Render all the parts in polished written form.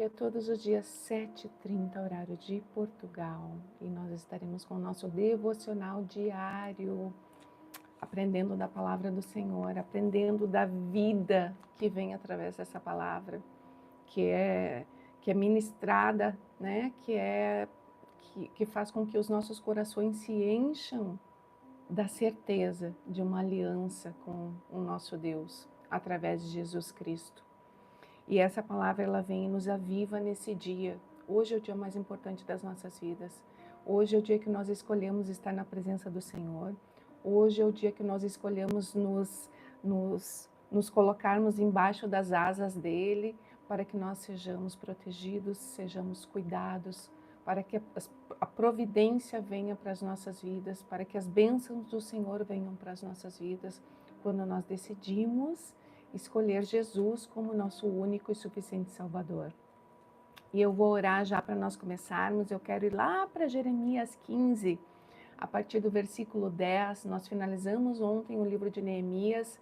É todos os dias 7h30, horário de Portugal, e nós estaremos com o nosso devocional diário, aprendendo da palavra do Senhor, aprendendo da vida que vem através dessa palavra, que é ministrada, né? Que faz com que os nossos corações se encham da certeza de uma aliança com o nosso Deus, através de Jesus Cristo. E essa palavra, ela vem e nos aviva nesse dia. Hoje é o dia mais importante das nossas vidas. Hoje é o dia que nós escolhemos estar na presença do Senhor. Hoje é o dia que nós escolhemos nos colocarmos embaixo das asas dEle, para que nós sejamos protegidos, sejamos cuidados, para que a providência venha para as nossas vidas, para que as bênçãos do Senhor venham para as nossas vidas, quando nós decidimos escolher Jesus como nosso único e suficiente Salvador. E eu vou orar já para nós começarmos. Eu quero ir lá para Jeremias 15, a partir do versículo 10. Nós finalizamos ontem o livro de Neemias.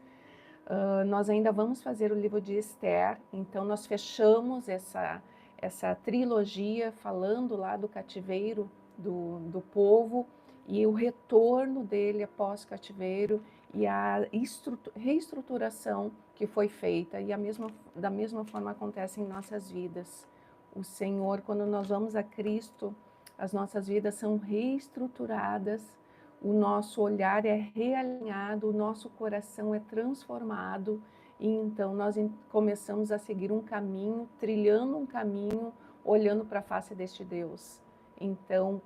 Nós ainda vamos fazer o livro de Esther. Então nós fechamos essa trilogia falando lá do cativeiro do povo e o retorno dele após o cativeiro e a reestruturação que foi feita. E da mesma forma acontece em nossas vidas. O Senhor, quando nós vamos a Cristo, as nossas vidas são reestruturadas, o nosso olhar é realinhado, o nosso coração é transformado, e então nós começamos a seguir um caminho, trilhando um caminho, olhando para a face deste Deus. Então,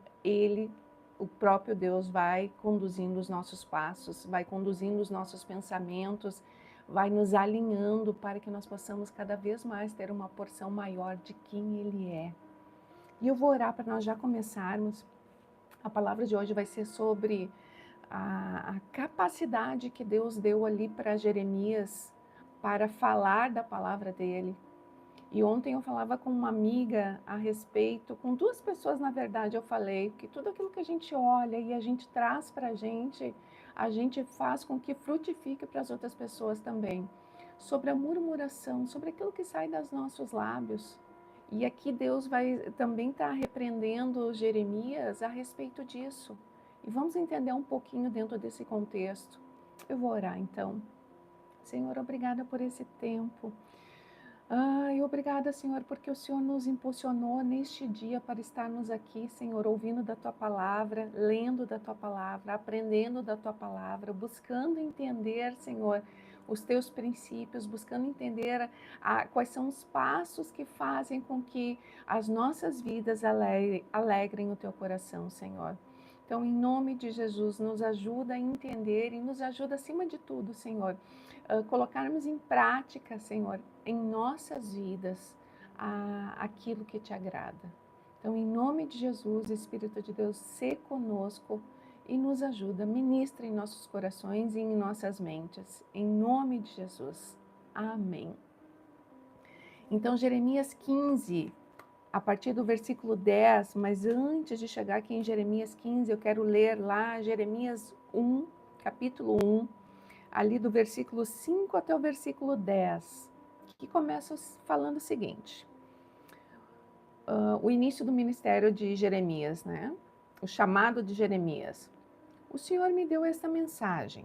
o próprio Deus, vai conduzindo os nossos passos, vai conduzindo os nossos pensamentos, vai nos alinhando para que nós possamos cada vez mais ter uma porção maior de quem Ele é. E eu vou orar para nós já começarmos. A palavra de hoje vai ser sobre a capacidade que Deus deu ali para Jeremias para falar da palavra dele. E ontem eu falava com uma amiga a respeito, com duas pessoas na verdade eu falei, que tudo aquilo que a gente olha e a gente traz para a gente faz com que frutifique para as outras pessoas também. Sobre a murmuração, sobre aquilo que sai dos nossos lábios. E aqui Deus vai também estar repreendendo Jeremias a respeito disso. E vamos entender um pouquinho dentro desse contexto. Eu vou orar então. Senhor, obrigada por esse tempo. Ai, obrigada, Senhor, porque o Senhor nos impulsionou neste dia para estarmos aqui, Senhor, ouvindo da Tua palavra, lendo da Tua palavra, aprendendo da Tua palavra, buscando entender, Senhor, os Teus princípios, buscando entender quais são os passos que fazem com que as nossas vidas alegrem o Teu coração, Senhor. Então, em nome de Jesus, nos ajuda a entender e nos ajuda, acima de tudo, Senhor, colocarmos em prática, Senhor, em nossas vidas, aquilo que te agrada. Então, em nome de Jesus, Espírito de Deus, se conosco e nos ajuda, ministra em nossos corações e em nossas mentes. Em nome de Jesus. Amém. Então, Jeremias 15, a partir do versículo 10, mas antes de chegar aqui em Jeremias 15, eu quero ler lá Jeremias 1, capítulo 1, ali do versículo 5 até o versículo 10, que começa falando o seguinte, o início do ministério de Jeremias, né? O chamado de Jeremias. O Senhor me deu esta mensagem.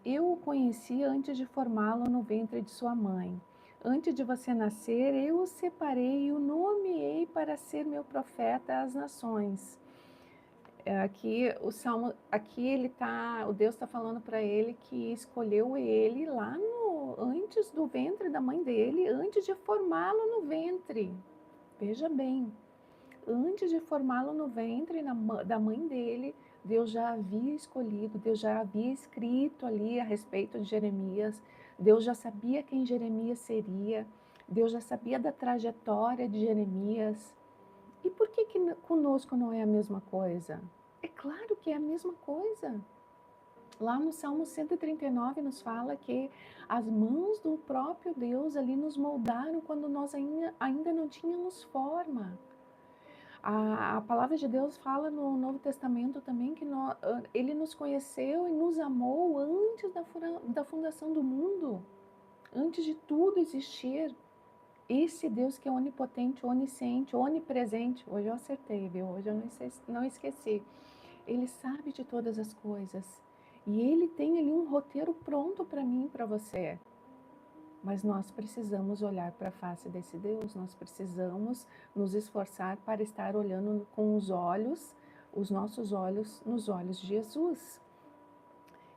Eu o conheci antes de formá-lo no ventre de sua mãe. Antes de você nascer, eu o separei e o nomeei para ser meu profeta às nações. O Deus está falando para ele que escolheu ele lá antes do ventre da mãe dele, antes de formá-lo no ventre. Veja bem, antes de formá-lo no ventre da mãe dele, Deus já havia escolhido, Deus já havia escrito ali a respeito de Jeremias, Deus já sabia quem Jeremias seria, Deus já sabia da trajetória de Jeremias. E por que conosco não é a mesma coisa? É claro que é a mesma coisa. Lá no Salmo 139 nos fala que as mãos do próprio Deus ali nos moldaram quando nós ainda não tínhamos forma. A palavra de Deus fala no Novo Testamento também que Ele nos conheceu e nos amou antes da fundação do mundo, antes de tudo existir. Esse Deus que é onipotente, onisciente, onipresente. Hoje eu acertei, viu? Hoje eu não esqueci. Ele sabe de todas as coisas. E Ele tem ali um roteiro pronto para mim e para você. Mas nós precisamos olhar para a face desse Deus, nós precisamos nos esforçar para estar olhando com os nossos olhos, nos olhos de Jesus.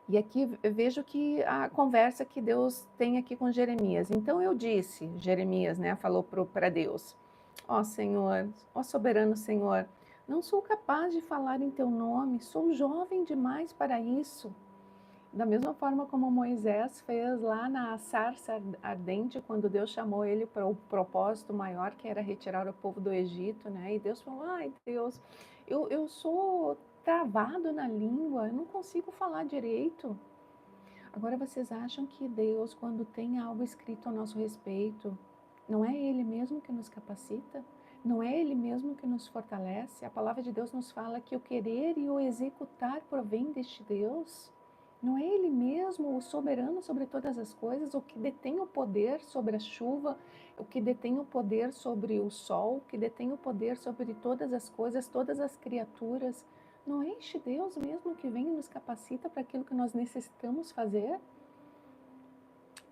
E aqui eu vejo que a conversa que Deus tem aqui com Jeremias. Então eu disse, Jeremias, né, falou para Deus: ó Senhor, ó soberano Senhor, não sou capaz de falar em teu nome, sou jovem demais para isso. Da mesma forma como Moisés fez lá na sarça ardente, quando Deus chamou ele para o propósito maior, que era retirar o povo do Egito, né? E Deus falou: ai Deus, eu sou travado na língua, eu não consigo falar direito. Agora vocês acham que Deus, quando tem algo escrito a nosso respeito, não é Ele mesmo que nos capacita? Não é Ele mesmo que nos fortalece? A palavra de Deus nos fala que o querer e o executar provém deste Deus. Não é Ele mesmo o soberano sobre todas as coisas, o que detém o poder sobre a chuva, o que detém o poder sobre o sol, o que detém o poder sobre todas as coisas, todas as criaturas? Não é este Deus mesmo que vem e nos capacita para aquilo que nós necessitamos fazer?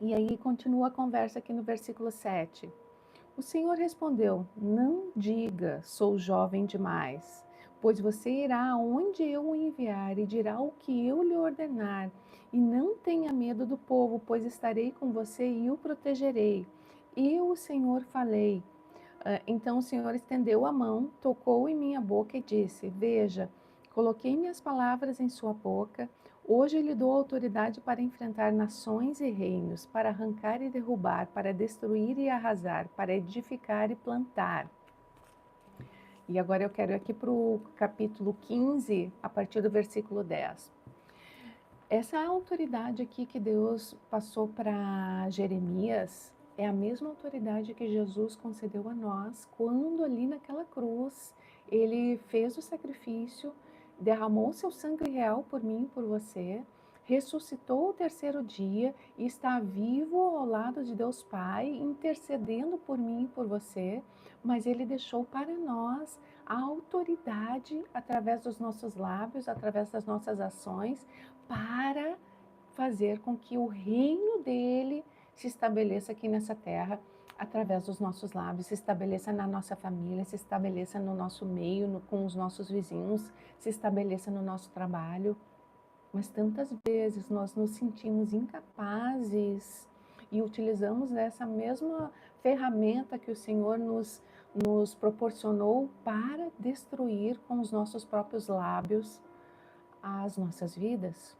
E aí continua a conversa aqui no versículo 7. O Senhor respondeu: não diga, sou jovem demais, pois você irá aonde eu o enviar e dirá o que eu lhe ordenar. E não tenha medo do povo, pois estarei com você e o protegerei. Eu, o Senhor, falei. Então o Senhor estendeu a mão, tocou em minha boca e disse: veja, coloquei minhas palavras em sua boca. Hoje lhe dou autoridade para enfrentar nações e reinos, para arrancar e derrubar, para destruir e arrasar, para edificar e plantar. E agora eu quero ir aqui para o capítulo 15, a partir do versículo 10. Essa autoridade aqui que Deus passou para Jeremias é a mesma autoridade que Jesus concedeu a nós quando ali naquela cruz ele fez o sacrifício, derramou seu sangue real por mim e por você, ressuscitou o terceiro dia e está vivo ao lado de Deus Pai, intercedendo por mim e por você, mas ele deixou para nós a autoridade através dos nossos lábios, através das nossas ações, para fazer com que o reino dele se estabeleça aqui nessa terra através dos nossos lábios, se estabeleça na nossa família, se estabeleça no nosso meio, com os nossos vizinhos, se estabeleça no nosso trabalho. Mas tantas vezes nós nos sentimos incapazes e utilizamos essa mesma ferramenta que o Senhor nos proporcionou para destruir com os nossos próprios lábios as nossas vidas.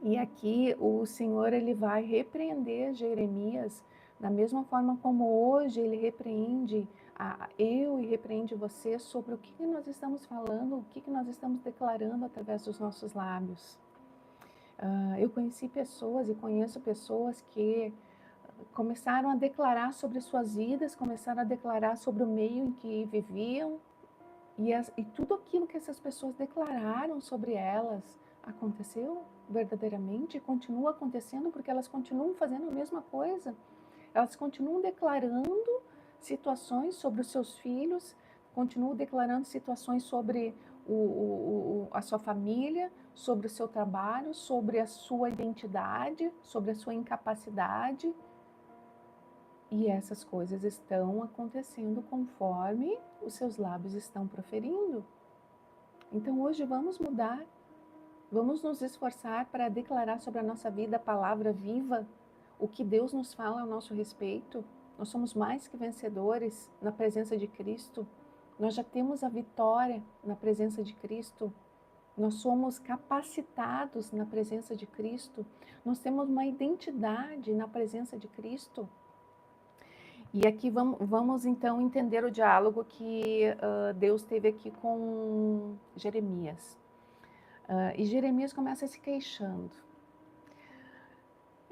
E aqui o Senhor ele vai repreender Jeremias da mesma forma como hoje ele repreende eu e repreende você sobre o que nós estamos falando, o que nós estamos declarando através dos nossos lábios. Eu conheci pessoas e conheço pessoas que começaram a declarar sobre suas vidas, começaram a declarar sobre o meio em que viviam, e tudo aquilo que essas pessoas declararam sobre elas aconteceu verdadeiramente e continua acontecendo porque elas continuam fazendo a mesma coisa. Elas continuam declarando situações sobre os seus filhos, continuam declarando situações sobre a sua família, sobre o seu trabalho, sobre a sua identidade, sobre a sua incapacidade. E essas coisas estão acontecendo conforme os seus lábios estão proferindo. Então hoje vamos mudar, vamos nos esforçar para declarar sobre a nossa vida a palavra viva, o que Deus nos fala ao nosso respeito. Nós somos mais que vencedores na presença de Cristo. Nós já temos a vitória na presença de Cristo. Nós somos capacitados na presença de Cristo. Nós temos uma identidade na presença de Cristo. E aqui vamos então entender o diálogo que Deus teve aqui com Jeremias. E Jeremias começa se queixando.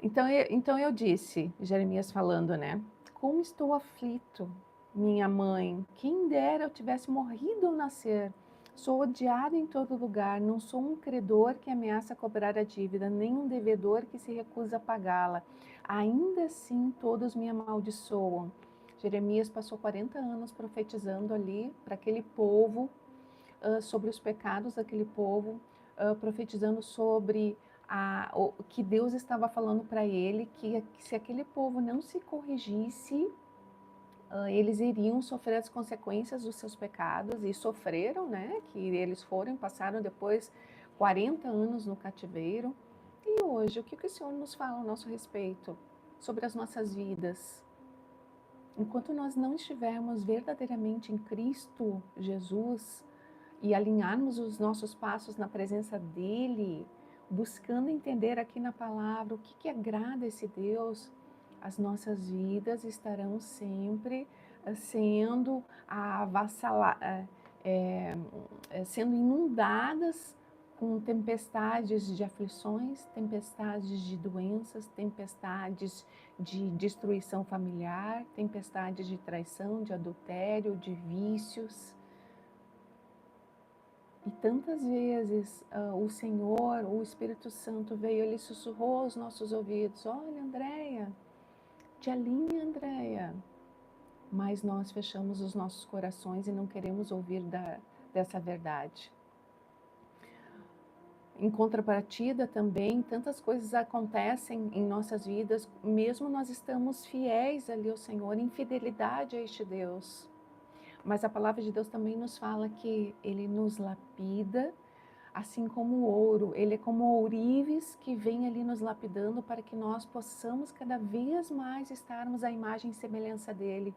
Então eu disse, Jeremias falando, né? Como estou aflito, minha mãe. Quem dera eu tivesse morrido ao nascer. Sou odiado em todo lugar. Não sou um credor que ameaça cobrar a dívida, nem um devedor que se recusa a pagá-la. Ainda assim todos me amaldiçoam. Jeremias passou 40 anos profetizando ali para aquele povo, sobre os pecados daquele povo, profetizando sobre o que Deus estava falando para ele, que se aquele povo não se corrigisse, eles iriam sofrer as consequências dos seus pecados, e sofreram, né? Que eles passaram depois 40 anos no cativeiro. E hoje, o que o Senhor nos fala a nosso respeito sobre as nossas vidas? Enquanto nós não estivermos verdadeiramente em Cristo Jesus e alinharmos os nossos passos na presença dEle, buscando entender aqui na palavra o que agrada a esse Deus, as nossas vidas estarão sempre sendo sendo inundadas com tempestades de aflições, tempestades de doenças, tempestades de destruição familiar, tempestades de traição, de adultério, de vícios. E tantas vezes o Senhor, o Espírito Santo veio, ele sussurrou aos nossos ouvidos: olha, Andréia, te alinha, Andréia. Mas nós fechamos os nossos corações e não queremos ouvir dessa verdade. Em contrapartida também, tantas coisas acontecem em nossas vidas, mesmo nós estamos fiéis ali ao Senhor, em fidelidade a este Deus. Mas a palavra de Deus também nos fala que Ele nos lapida, assim como o ouro. Ele é como ourives que vem ali nos lapidando para que nós possamos cada vez mais estarmos à imagem e semelhança dEle.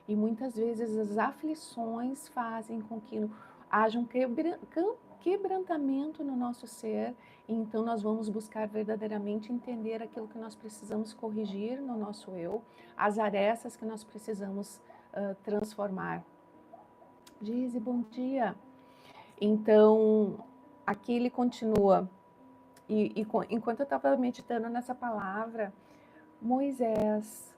E muitas vezes as aflições fazem com que haja um quebrantamento no nosso ser, e então nós vamos buscar verdadeiramente entender aquilo que nós precisamos corrigir no nosso eu, as arestas que nós precisamos transformar. Gize, bom dia. Então, aqui ele continua, e enquanto eu estava meditando nessa palavra, Moisés,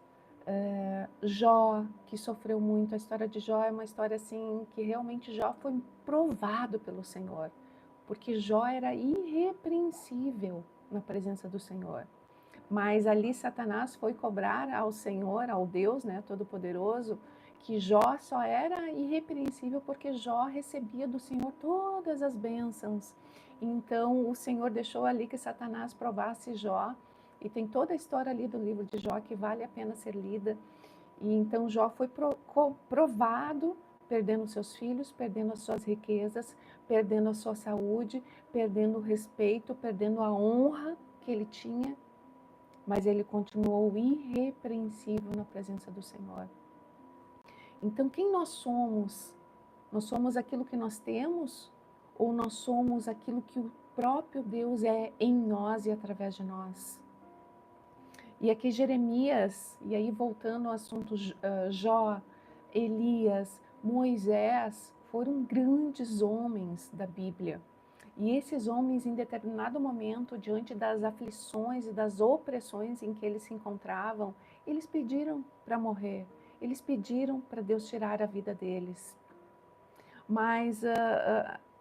Jó, que sofreu muito. A história de Jó é uma história assim que realmente Jó foi provado pelo Senhor, porque Jó era irrepreensível na presença do Senhor. Mas ali Satanás foi cobrar ao Senhor, ao Deus, né, Todo-Poderoso, que Jó só era irrepreensível porque Jó recebia do Senhor todas as bênçãos. Então o Senhor deixou ali que Satanás provasse Jó, e tem toda a história ali do livro de Jó que vale a pena ser lida. E então Jó foi provado, perdendo seus filhos, perdendo as suas riquezas, perdendo a sua saúde, perdendo o respeito, perdendo a honra que ele tinha, mas ele continuou irrepreensível na presença do Senhor. Então, quem nós somos? Nós somos aquilo que nós temos, ou nós somos aquilo que o próprio Deus é em nós e através de nós? E aqui Jeremias, e aí voltando ao assunto Jó, Elias, Moisés, foram grandes homens da Bíblia. E esses homens, em determinado momento, diante das aflições e das opressões em que eles se encontravam, eles pediram para morrer, eles pediram para Deus tirar a vida deles. Mas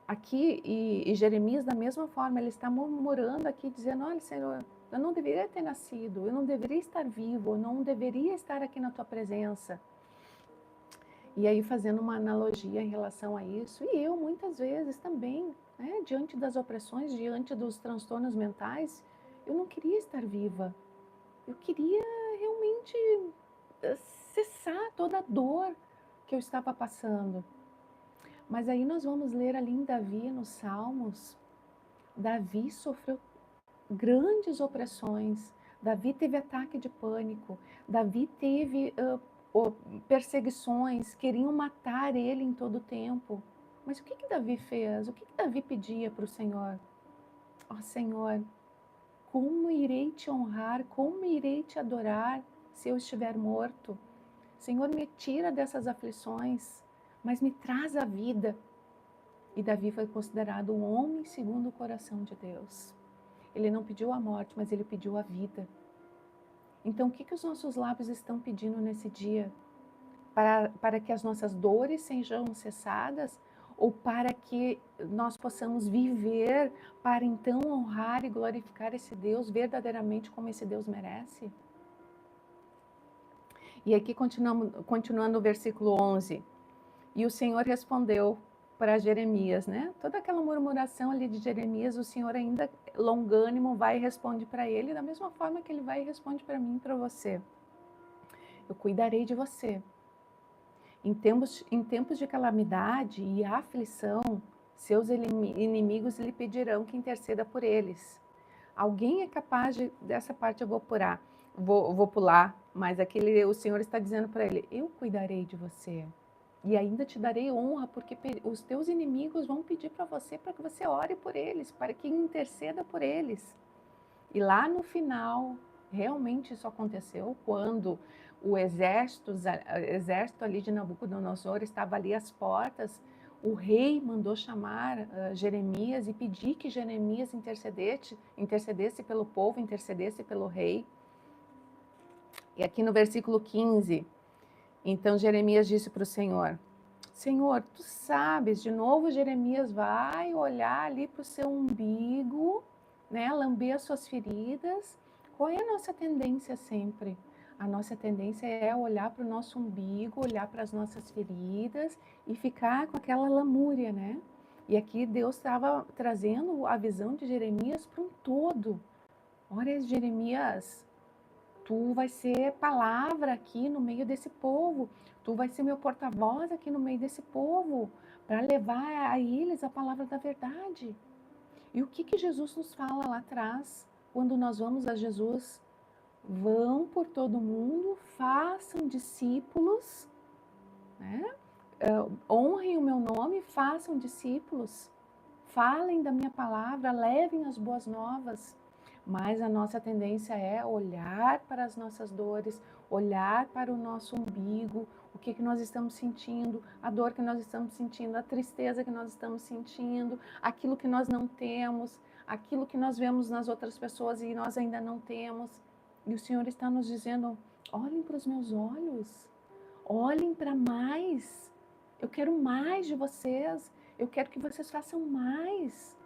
aqui, e Jeremias, da mesma forma, ele está murmurando aqui, dizendo: olha, Senhor, eu não deveria ter nascido, eu não deveria estar vivo, eu não deveria estar aqui na tua presença. E aí, fazendo uma analogia em relação a isso, e eu muitas vezes também, né, diante das opressões, diante dos transtornos mentais, eu não queria estar viva. Eu queria realmente cessar toda a dor que eu estava passando. Mas aí nós vamos ler ali em Davi, nos Salmos. Davi sofreu grandes opressões. Davi teve ataque de pânico. Davi teve perseguições, queriam matar ele em todo o tempo. Mas o que Davi fez? O que Davi pedia para o Senhor? Ó Senhor, como irei te honrar, como irei te adorar se eu estiver morto? Senhor, me tira dessas aflições, mas me traz a vida. E Davi foi considerado um homem segundo o coração de Deus. Ele não pediu a morte, mas ele pediu a vida. Então, o que os nossos lábios estão pedindo nesse dia? Para que as nossas dores sejam cessadas? Ou para que nós possamos viver para então honrar e glorificar esse Deus verdadeiramente como esse Deus merece? E aqui continuando o versículo 11. E o Senhor respondeu para Jeremias, né? Toda aquela murmuração ali de Jeremias, o Senhor ainda longânimo vai e responde para ele da mesma forma que ele vai e responde para mim e para você. Eu cuidarei de você. Em tempos de calamidade e aflição, seus inimigos lhe pedirão que interceda por eles. Alguém é capaz dessa parte eu vou pular, mas o Senhor está dizendo para ele, eu cuidarei de você. E ainda te darei honra, porque os teus inimigos vão pedir para que você ore por eles, para que interceda por eles. E lá no final, realmente isso aconteceu quando o exército ali de Nabucodonosor estava ali às portas. O rei mandou chamar Jeremias e pedir que Jeremias intercedesse pelo povo, intercedesse pelo rei. E aqui no versículo 15, então Jeremias disse para o Senhor, Senhor, tu sabes, de novo Jeremias vai olhar ali para o seu umbigo, né, lamber as suas feridas. Qual é a nossa tendência sempre? A nossa tendência é olhar para o nosso umbigo, olhar para as nossas feridas e ficar com aquela lamúria, né? E aqui Deus estava trazendo a visão de Jeremias para um todo. Olha, Jeremias, tu vai ser palavra aqui no meio desse povo. Tu vai ser meu porta-voz aqui no meio desse povo para levar a eles a palavra da verdade. E o que Jesus nos fala lá atrás, quando nós vamos a Jesus? Vão por todo mundo, façam discípulos, né? Honrem o meu nome, façam discípulos. Falem da minha palavra, levem as boas novas. Mas a nossa tendência é olhar para as nossas dores, olhar para o nosso umbigo, o que nós estamos sentindo, a dor que nós estamos sentindo, a tristeza que nós estamos sentindo, aquilo que nós não temos, aquilo que nós vemos nas outras pessoas e nós ainda não temos. E o Senhor está nos dizendo, olhem para os meus olhos, olhem para mais, eu quero mais de vocês, eu quero que vocês façam mais.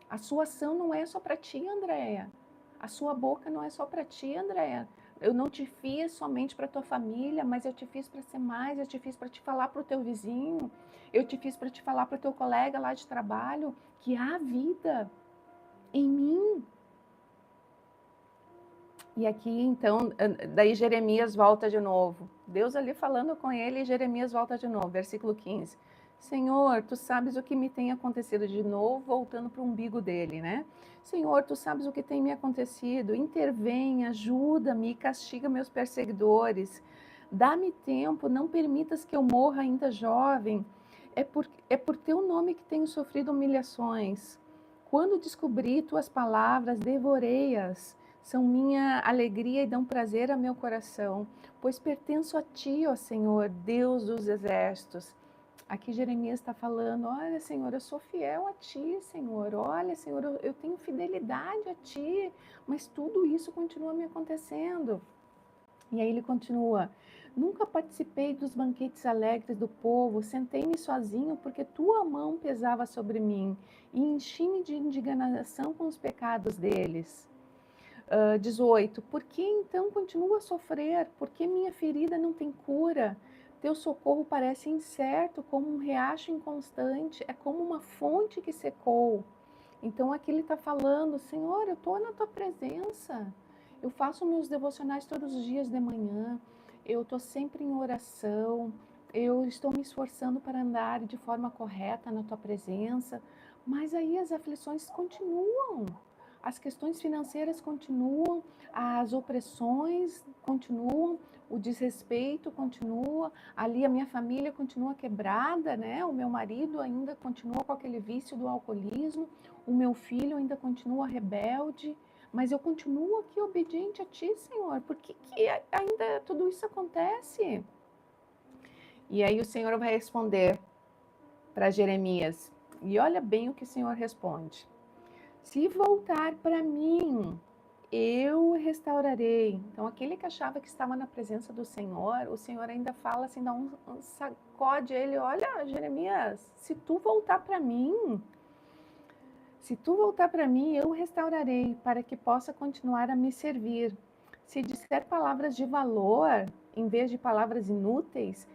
A sua ação não é só para ti, Andréia. A sua boca não é só para ti, Andréia. Eu não te fiz somente para tua família, mas eu te fiz para ser mais, eu te fiz para te falar para o teu vizinho, eu te fiz para te falar para o teu colega lá de trabalho que há vida em mim. E aqui, então, daí Jeremias volta de novo. Deus ali falando com ele e Jeremias volta de novo, versículo 15. Senhor, tu sabes o que me tem acontecido, de novo, voltando para o umbigo dele, né? Senhor, tu sabes o que tem me acontecido, intervém, ajuda-me e castiga meus perseguidores. Dá-me tempo, não permitas que eu morra ainda jovem. É por teu nome que tenho sofrido humilhações. Quando descobri tuas palavras, devorei-as. São minha alegria e dão prazer a meu coração, pois pertenço a ti, ó Senhor, Deus dos exércitos. Aqui Jeremias está falando, olha, Senhor, eu sou fiel a ti, Senhor. Olha, Senhor, eu tenho fidelidade a ti, mas tudo isso continua me acontecendo. E aí ele continua, nunca participei dos banquetes alegres do povo, sentei-me sozinho porque tua mão pesava sobre mim e enchi-me de indignação com os pecados deles. 18. Por que então continuo a sofrer? Por que minha ferida não tem cura? Teu socorro parece incerto, como um riacho inconstante, é como uma fonte que secou. Então aqui ele está falando, Senhor, eu estou na tua presença. Eu faço meus devocionais todos os dias de manhã, eu estou sempre em oração, eu estou me esforçando para andar de forma correta na tua presença, mas aí as aflições continuam. As questões financeiras continuam, as opressões continuam, o desrespeito continua, ali a minha família continua quebrada, né? O meu marido ainda continua com aquele vício do alcoolismo, o meu filho ainda continua rebelde, mas eu continuo aqui obediente a ti, Senhor. Por que ainda tudo isso acontece? E aí o Senhor vai responder para Jeremias, e olha bem o que o Senhor responde. Se voltar para mim, eu restaurarei. Então, aquele que achava que estava na presença do Senhor, o Senhor ainda fala assim, dá um sacode ele, olha, Jeremias, se tu voltar para mim, eu restaurarei para que possa continuar a me servir. Se disser palavras de valor, em vez de palavras inúteis,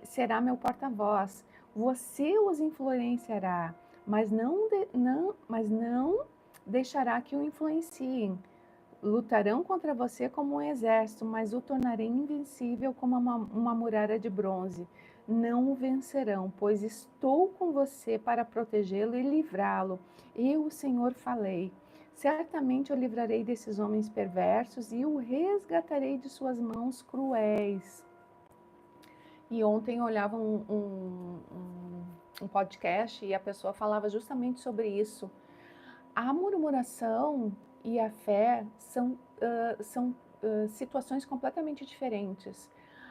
será meu porta-voz. Você os influenciará, mas não deixará que o influenciem. Lutarão contra você como um exército, mas o tornarei invencível como uma muralha de bronze. Não o vencerão, pois estou com você para protegê-lo e livrá-lo. Eu, o Senhor, falei. Certamente eu livrarei desses homens perversos e o resgatarei de suas mãos cruéis. E ontem eu olhava um podcast e a pessoa falava justamente sobre isso. A murmuração e a fé são situações completamente diferentes.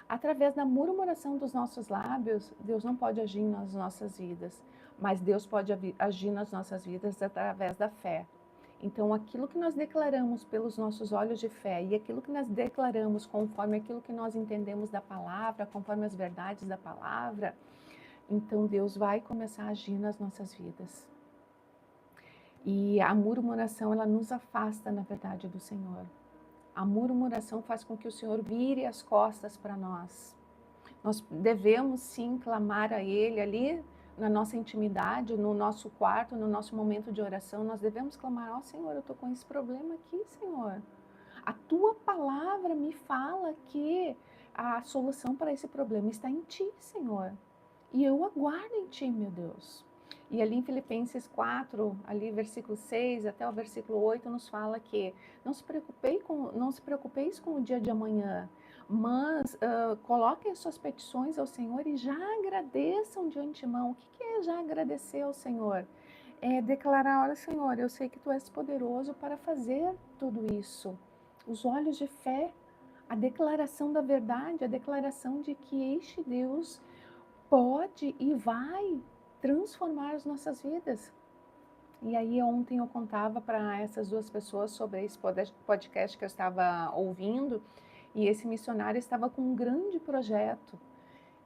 Através da murmuração dos nossos lábios, Deus não pode agir nas nossas vidas, mas Deus pode agir nas nossas vidas através da fé. Então, aquilo que nós declaramos pelos nossos olhos de fé e aquilo que nós declaramos conforme aquilo que nós entendemos da palavra, conforme as verdades da palavra, então Deus vai começar a agir nas nossas vidas. E a murmuração, ela nos afasta, na verdade, do Senhor. A murmuração faz com que o Senhor vire as costas para nós. Nós devemos, sim, clamar a Ele ali na nossa intimidade, no nosso quarto, no nosso momento de oração. Nós devemos clamar, ó Senhor, eu estou com esse problema aqui, Senhor. A Tua palavra me fala que a solução para esse problema está em Ti, Senhor. E eu aguardo em Ti, meu Deus. E ali em Filipenses 4, ali versículo 6 até o versículo 8, nos fala que não se preocupeis com o dia de amanhã, mas coloquem as suas petições ao Senhor e já agradeçam de antemão. O que é já agradecer ao Senhor? É declarar, olha Senhor, eu sei que Tu és poderoso para fazer tudo isso. Os olhos de fé, a declaração da verdade, a declaração de que este Deus pode e vai transformar as nossas vidas. E aí ontem eu contava para essas duas pessoas sobre esse podcast que eu estava ouvindo, e esse missionário estava com um grande projeto.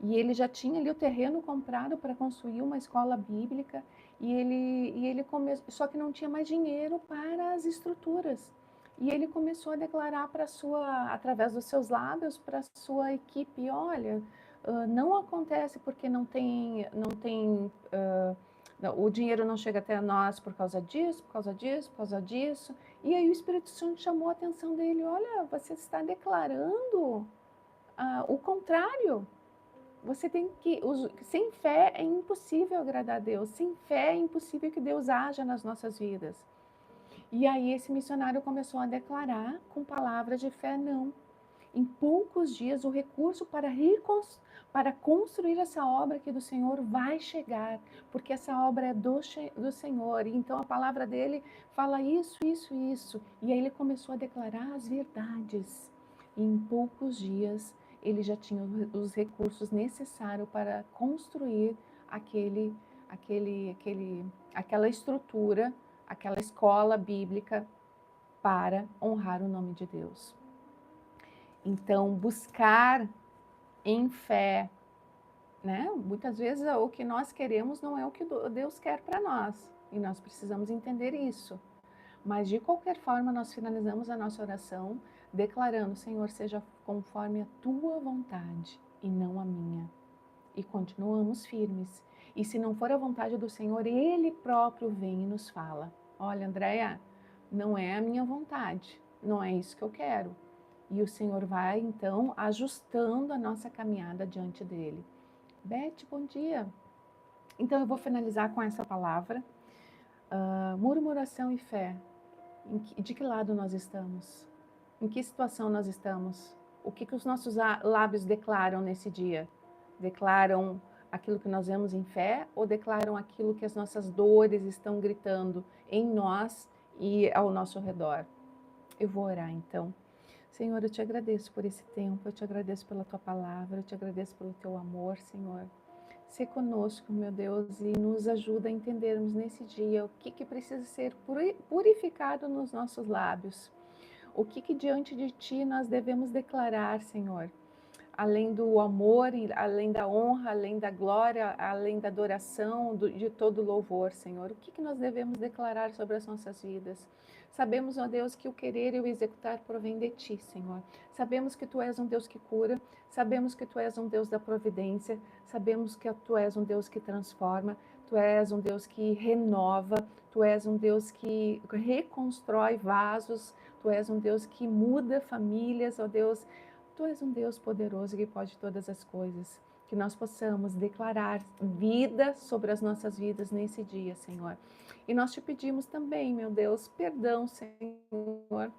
E ele já tinha ali o terreno comprado para construir uma escola bíblica, e ele começou, só que não tinha mais dinheiro para as estruturas. E ele começou a declarar para através dos seus lábios, para a sua equipe, olha, não acontece porque o dinheiro não chega até nós por causa disso, por causa disso, por causa disso. E aí o Espírito Santo chamou a atenção dele, olha, você está declarando o contrário. Você tem que, sem fé é impossível agradar a Deus, sem fé é impossível que Deus haja nas nossas vidas. E aí esse missionário começou a declarar com palavras de fé, não. Em poucos dias o recurso para construir essa obra aqui do Senhor vai chegar, porque essa obra é do Senhor. E então a palavra dele fala isso, isso, isso. E aí ele começou a declarar as verdades. E em poucos dias ele já tinha os recursos necessários para construir aquela estrutura, aquela escola bíblica para honrar o nome de Deus. Então, buscar em fé, né? Muitas vezes o que nós queremos não é o que Deus quer para nós, e nós precisamos entender isso. Mas, de qualquer forma, nós finalizamos a nossa oração declarando, Senhor, seja conforme a Tua vontade e não a minha. E continuamos firmes. E se não for a vontade do Senhor, Ele próprio vem e nos fala, olha, Andréia, não é a minha vontade, não é isso que eu quero. E o Senhor vai, então, ajustando a nossa caminhada diante dele. Beth, bom dia. Então, eu vou finalizar com essa palavra. Murmuração e fé. De que lado nós estamos? Em que situação nós estamos? O que os nossos lábios declaram nesse dia? Declaram aquilo que nós vemos em fé ou declaram aquilo que as nossas dores estão gritando em nós e ao nosso redor? Eu vou orar, então. Senhor, eu te agradeço por esse tempo, eu te agradeço pela tua palavra, eu te agradeço pelo teu amor, Senhor. Sê conosco, meu Deus, e nos ajuda a entendermos nesse dia o que precisa ser purificado nos nossos lábios. O que diante de ti nós devemos declarar, Senhor. além do amor, além da honra, além da glória, além da adoração, de todo louvor, Senhor? O que nós devemos declarar sobre as nossas vidas? Sabemos, ó Deus, que o querer e o executar provém de Ti, Senhor. Sabemos que Tu és um Deus que cura, sabemos que Tu és um Deus da providência, sabemos que Tu és um Deus que transforma, Tu és um Deus que renova, Tu és um Deus que reconstrói vasos, Tu és um Deus que muda famílias, ó Deus. Tu és um Deus poderoso que pode todas as coisas. Que nós possamos declarar vida sobre as nossas vidas nesse dia, Senhor. E nós te pedimos também, meu Deus, perdão, Senhor,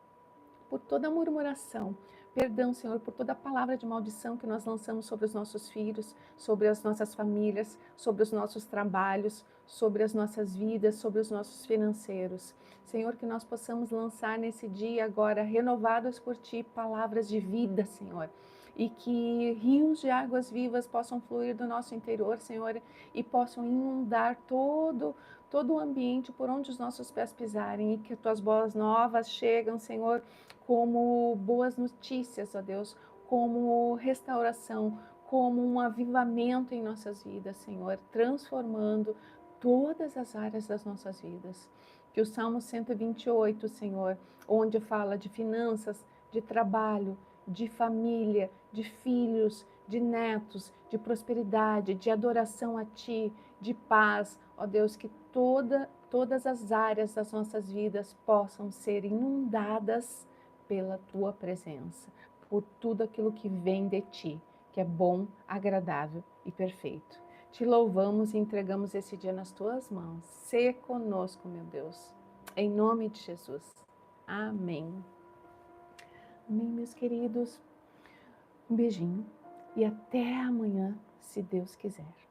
por toda murmuração. Perdão, Senhor, por toda palavra de maldição que nós lançamos sobre os nossos filhos, sobre as nossas famílias, sobre os nossos trabalhos, sobre as nossas vidas, sobre os nossos financeiros. Senhor, que nós possamos lançar nesse dia agora, renovados por Ti, palavras de vida, Senhor. E que rios de águas vivas possam fluir do nosso interior, Senhor, e possam inundar todo o ambiente por onde os nossos pés pisarem, e que Tuas boas novas chegam, Senhor, como boas notícias, ó Deus, como restauração, como um avivamento em nossas vidas, Senhor, transformando todas as áreas das nossas vidas. Que o Salmo 128, Senhor, onde fala de finanças, de trabalho, de família, de filhos, de netos, de prosperidade, de adoração a Ti, de paz, ó Deus, que todas as áreas das nossas vidas possam ser inundadas pela Tua presença, por tudo aquilo que vem de Ti, que é bom, agradável e perfeito. Te louvamos e entregamos esse dia nas Tuas mãos. Sê conosco, meu Deus. Em nome de Jesus. Amém. Amém, meus queridos. Um beijinho e até amanhã, se Deus quiser.